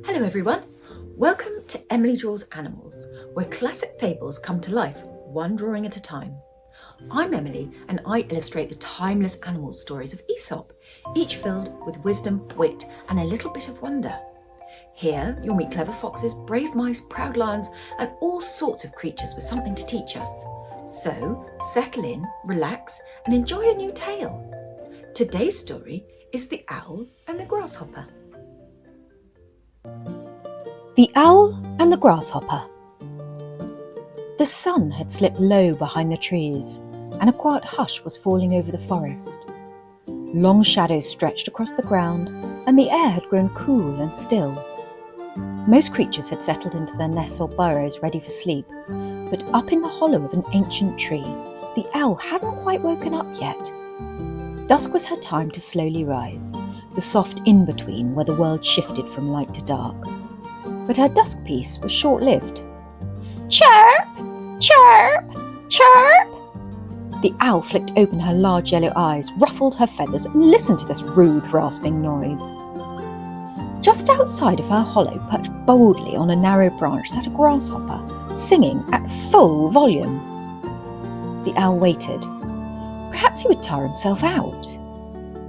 Hello everyone, welcome to Emily Draws Animals, where classic fables come to life, one drawing at a time. I'm Emily and I illustrate the timeless animal stories of Aesop, each filled with wisdom, wit and a little bit of wonder. Here you'll meet clever foxes, brave mice, proud lions and all sorts of creatures with something to teach us. So settle in, relax and enjoy a new tale. Today's story is The Owl and the Grasshopper. The Owl and the Grasshopper. The sun had slipped low behind the trees, and a quiet hush was falling over the forest. Long shadows stretched across the ground, and the air had grown cool and still. Most creatures had settled into their nests or burrows ready for sleep, but up in the hollow of an ancient tree, the owl hadn't quite woken up yet. Dusk was her time to slowly rise, the soft in-between where the world shifted from light to dark. But her dusk peace was short-lived. Chirp! Chirp! Chirp! The owl flicked open her large yellow eyes, ruffled her feathers, and listened to this rude, rasping noise. Just outside of her hollow, perched boldly on a narrow branch, sat a grasshopper, singing at full volume. The owl waited. Perhaps he would tire himself out.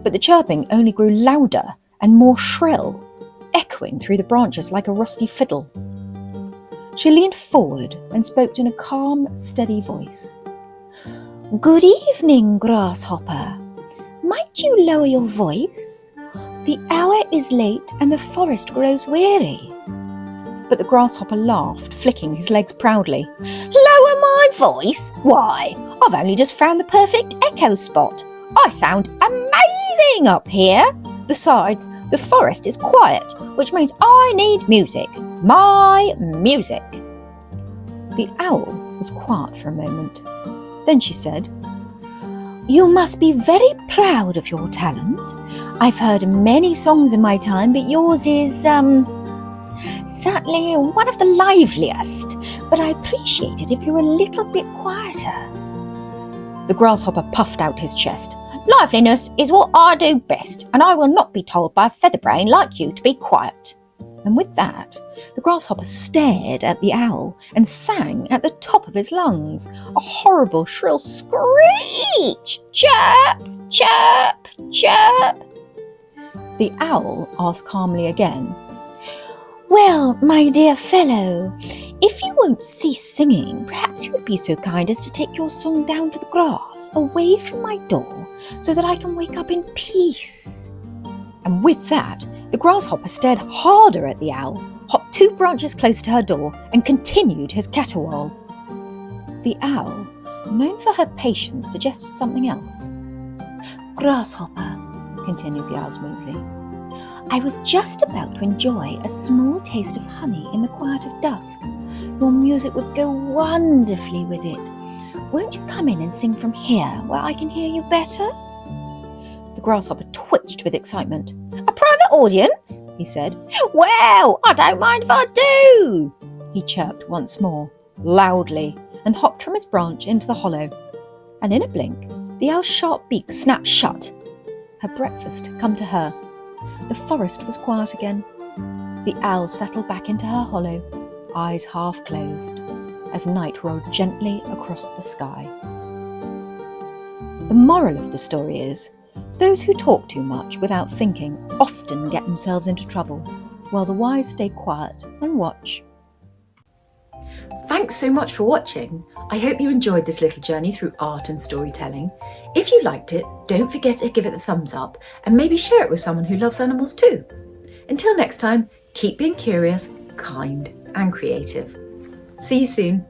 But the chirping only grew louder and more shrill, echoing through the branches like a rusty fiddle. She leaned forward and spoke in a calm, steady voice. "Good evening, Grasshopper. Might you lower your voice? The hour is late and the forest grows weary." But the grasshopper laughed, flicking his legs proudly. "Lower my voice? Why, I've only just found the perfect echo spot. I sound amazing up here. Besides, the forest is quiet, which means I need music. My music." The owl was quiet for a moment. Then she said, "You must be very proud of your talent. I've heard many songs in my time, but yours is, certainly one of the liveliest. But I appreciate it if you're a little bit quieter." The grasshopper puffed out his chest. "Liveliness is what I do best, and I will not be told by a featherbrain like you to be quiet." And with that, the grasshopper stared at the owl and sang at the top of his lungs, a horrible shrill screech. "Chirp, chirp, chirp." The owl asked calmly again, "Well, my dear fellow, if you won't cease singing, perhaps you would be so kind as to take your song down to the grass, away from my door, so that I can wake up in peace." And with that, the grasshopper stared harder at the owl, hopped 2 branches close to her door, and continued his caterwaul. The owl, known for her patience, suggested something else. "Grasshopper," continued the owl smoothly, "I was just about to enjoy a small taste of honey in the quiet of dusk. Your music would go wonderfully with it. Won't you come in and sing from here, where I can hear you better?" The grasshopper twitched with excitement. "A private audience?" he said. "Well, I don't mind if I do." He chirped once more, loudly, and hopped from his branch into the hollow. And in a blink, the owl's sharp beak snapped shut. Her breakfast had come to her. The forest was quiet again. The owl settled back into her hollow, eyes half closed, as night rolled gently across the sky. The moral of the story is, those who talk too much without thinking often get themselves into trouble, while the wise stay quiet and watch. Thanks so much for watching. I hope you enjoyed this little journey through art and storytelling. If you liked it, don't forget to give it the thumbs up and maybe share it with someone who loves animals too. Until next time, keep being curious, kind and creative. See you soon.